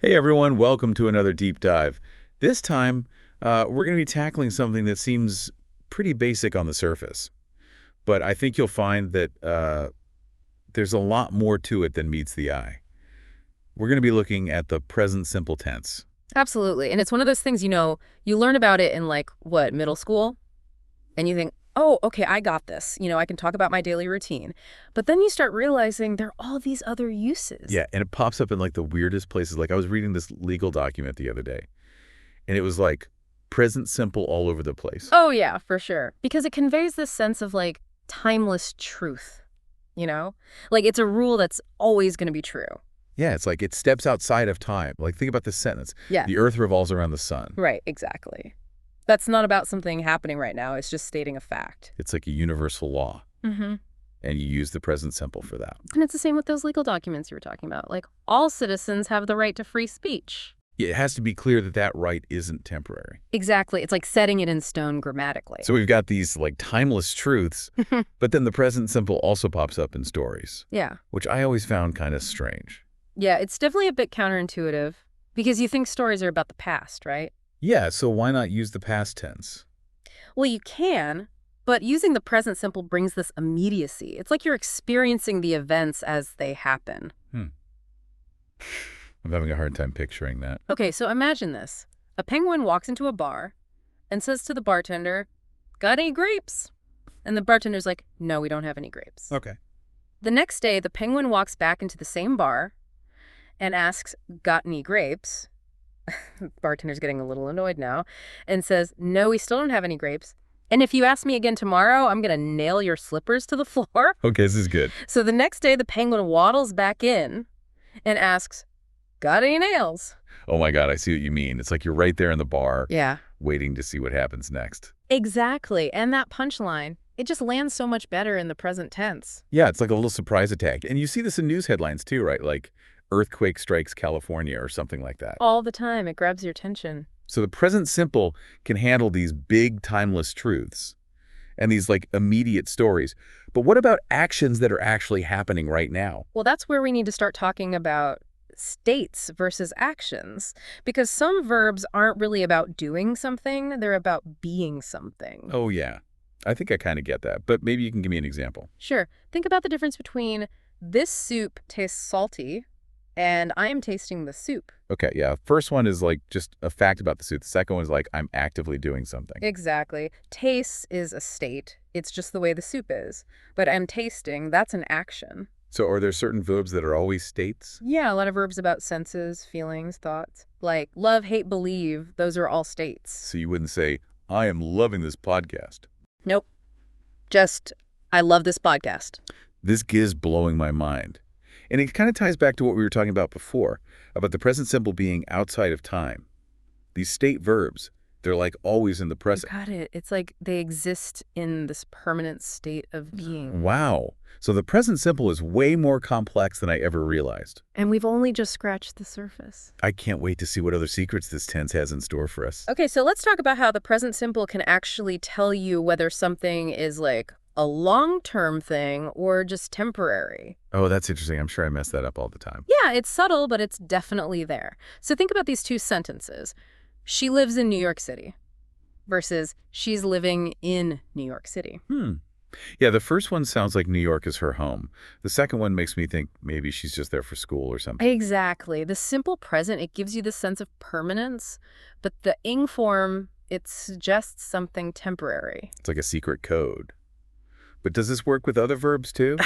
Hey everyone, welcome to another deep dive. This time, we're going to be tackling something that seems pretty basic on the surface, but I think you'll find that there's a lot more to it than meets the eye. We're going to be looking at the present simple tense. Absolutely. And it's one of those things, you learn about it in middle school? And you think, oh, okay, I got this. I can talk about my daily routine. But then you start realizing there are all these other uses. Yeah, and it pops up in like the weirdest places. Like I was reading this legal document the other day, and it was like present simple all over the place. Oh, yeah, for sure. Because it conveys this sense of timeless truth, you know? Like it's a rule that's always going to be true. Yeah, it's like it steps outside of time. Like think about this sentence. Yeah. The earth revolves around the sun. Right, exactly. That's not about something happening right now. It's just stating a fact. It's like a universal law. Mm-hmm. And you use the present simple for that. And it's the same with those legal documents you were talking about. Like, all citizens have the right to free speech. Yeah, it has to be clear that that right isn't temporary. Exactly. It's like setting it in stone grammatically. So we've got these like timeless truths, but then the present simple also pops up in stories. Yeah. Which I always found kind of strange. Yeah, it's definitely a bit counterintuitive because you think stories are about the past, right? Yeah, so why not use the past tense? Well, you can, but using the present simple brings this immediacy. It's like you're experiencing the events as they happen. I'm having a hard time picturing that. Okay, so imagine this. A penguin walks into a bar and says to the bartender, "Got any grapes?" And the bartender's like, "No, we don't have any grapes." Okay. The next day, the penguin walks back into the same bar and asks, "Got any grapes?" Bartender's getting a little annoyed now and says, "No, we still don't have any grapes. And if you ask me again tomorrow, I'm going to nail your slippers to the floor." Okay, this is good. So the next day, the penguin waddles back in and asks, "Got any nails?" Oh my God, I see what you mean. It's like you're right there in the bar, Yeah. waiting to see what happens next. Exactly. And that punchline, it just lands so much better in the present tense. Yeah, it's like a little surprise attack. And you see this in news headlines too, right? Like earthquake strikes California or something like that. All the time, it grabs your attention. So the present simple can handle these big timeless truths and these like immediate stories. But what about actions that are actually happening right now? Well, that's where we need to start talking about states versus actions, because some verbs aren't really about doing something, they're about being something. Oh yeah, I think I kind of get that, but maybe you can give me an example. Sure. Think about the difference between "this soup tastes salty" and "I am tasting the soup." Okay, yeah, first one is like just a fact about the soup. The second one is like I'm actively doing something. Exactly. Taste is a state. It's just the way the soup is. But "I'm tasting," that's an action. So are there certain verbs that are always states? Yeah, a lot of verbs about senses, feelings, thoughts. Like love, hate, believe, those are all states. So you wouldn't say, I am loving this podcast. Nope. Just, "I love this podcast." This is blowing my mind. And it kind of ties back to what we were talking about before, about the present simple being outside of time. These state verbs, they're like always in the You present. got it. It's like they exist in this permanent state of being. Wow. So the present simple is way more complex than I ever realized. And we've only just scratched the surface. I can't wait to see what other secrets this tense has in store for us. Okay, so let's talk about how the present simple can actually tell you whether something is like a long-term thing or just temporary. Oh, that's interesting. I'm sure I mess that up all the time. Yeah, it's subtle, but it's definitely there. So think about these two sentences. "She lives in New York City" versus "she's living in New York City." Yeah, the first one sounds like New York is her home. The second one makes me think maybe she's just there for school or something. Exactly. The simple present, it gives you the sense of permanence, but the ing form, it suggests something temporary. It's like a secret code. But does this work with other verbs too?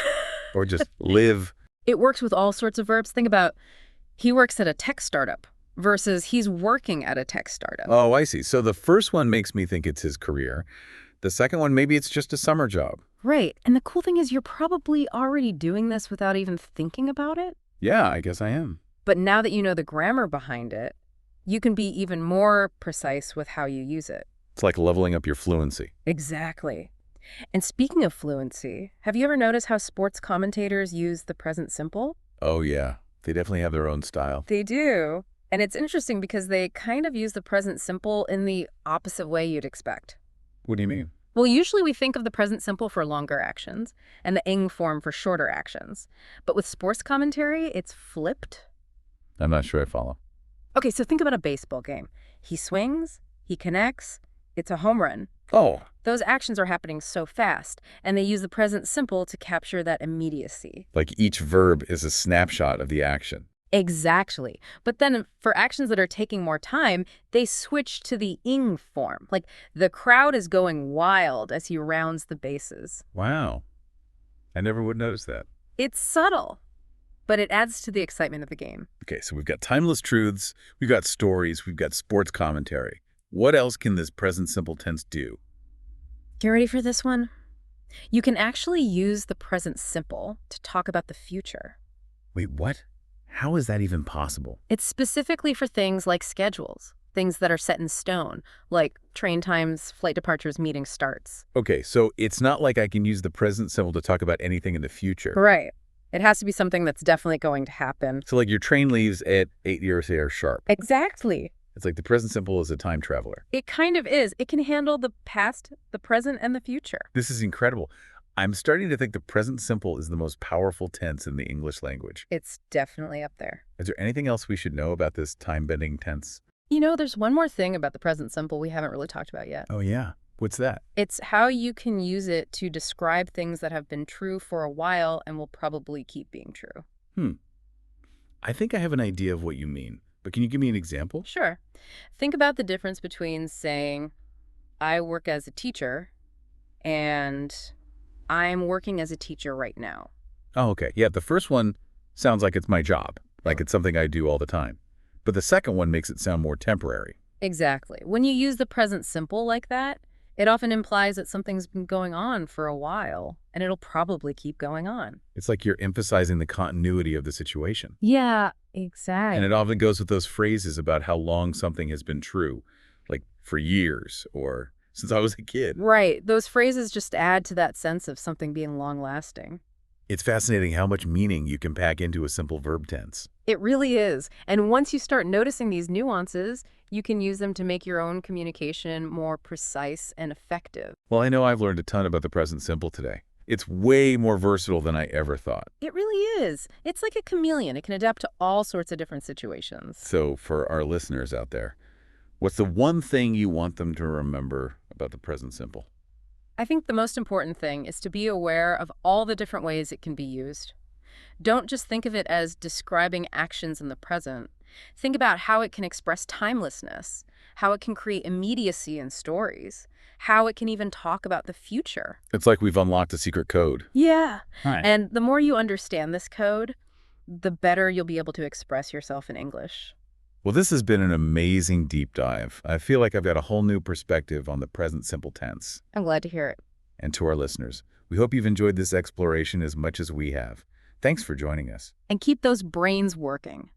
Or just live? It works with all sorts of verbs. Think about he works at a tech startup versus he's working at a tech startup. Oh, I see. So the first one makes me think it's his career. The second one, maybe it's just a summer job. Right. And the cool thing is you're probably already doing this without even thinking about it. Yeah, I guess I am. But now that you know the grammar behind it, you can be even more precise with how you use it. It's like leveling up your fluency. Exactly. And speaking of fluency, have you ever noticed how sports commentators use the present simple? Oh, yeah. They definitely have their own style. They do. And it's interesting because they kind of use the present simple in the opposite way you'd expect. What do you mean? Well, usually we think of the present simple for longer actions and the ing form for shorter actions. But with sports commentary, it's flipped. I'm not sure I follow. Okay, so think about a baseball game. He swings, he connects, it's a home run. Oh, Those actions are happening so fast, and they use the present simple to capture that immediacy. like each verb is a snapshot of the action. Exactly. But then for actions that are taking more time, they switch to the ing form. Like the crowd is going wild as he rounds the bases. Wow. I never would notice that. It's subtle, but it adds to the excitement of the game. Okay, so we've got timeless truths, we've got stories, we've got sports commentary. What else can this present simple tense do? You ready for this one? You can actually use the present simple to talk about the future. Wait, what? How is that even possible? It's specifically for things like schedules, things that are set in stone, like train times, flight departures, meeting starts. Okay, so it's not like I can use the present simple to talk about anything in the future. Right. It has to be something that's definitely going to happen. So like your train leaves at 8 years here sharp. Exactly. It's like the present simple is a time traveler. It kind of is. It can handle the past, the present, and the future. This is incredible. I'm starting to think the present simple is the most powerful tense in the English language. It's definitely up there. Is there anything else we should know about this time-bending tense? You know, there's one more thing about the present simple we haven't really talked about yet. Oh, yeah. What's that? It's how you can use it to describe things that have been true for a while and will probably keep being true. I think I have an idea of what you mean, but can you give me an example? Sure. Think about the difference between saying, I work as a teacher, and I'm working as a teacher right now. Oh, okay. Yeah, the first one sounds like it's my job, like it's something I do all the time. But the second one makes it sound more temporary. Exactly. When you use the present simple like that, it often implies that something's been going on for a while, and it'll probably keep going on. It's like you're emphasizing the continuity of the situation. Yeah, And exactly. it often goes with those phrases about how long something has been true, like for years or since I was a kid. Right. Those phrases just add to that sense of something being long-lasting. It's fascinating how much meaning you can pack into a simple verb tense. It really is. And once you start noticing these nuances, you can use them to make your own communication more precise and effective. Well, I know I've learned a ton about the present simple today. It's way more versatile than I ever thought. It really is. It's like a chameleon. It can adapt to all sorts of different situations. So for our listeners out there, what's the one thing you want them to remember about the present simple? I think the most important thing is to be aware of all the different ways it can be used. Don't just think of it as describing actions in the present. Think about how it can express timelessness, how it can create immediacy in stories, how it can even talk about the future. It's like we've unlocked a secret code. Yeah. Right. And the more you understand this code, the better you'll be able to express yourself in English. Well, this has been an amazing deep dive. I feel like I've got a whole new perspective on the present simple tense. I'm glad to hear it. And to our listeners, we hope you've enjoyed this exploration as much as we have. Thanks for joining us. And keep those brains working.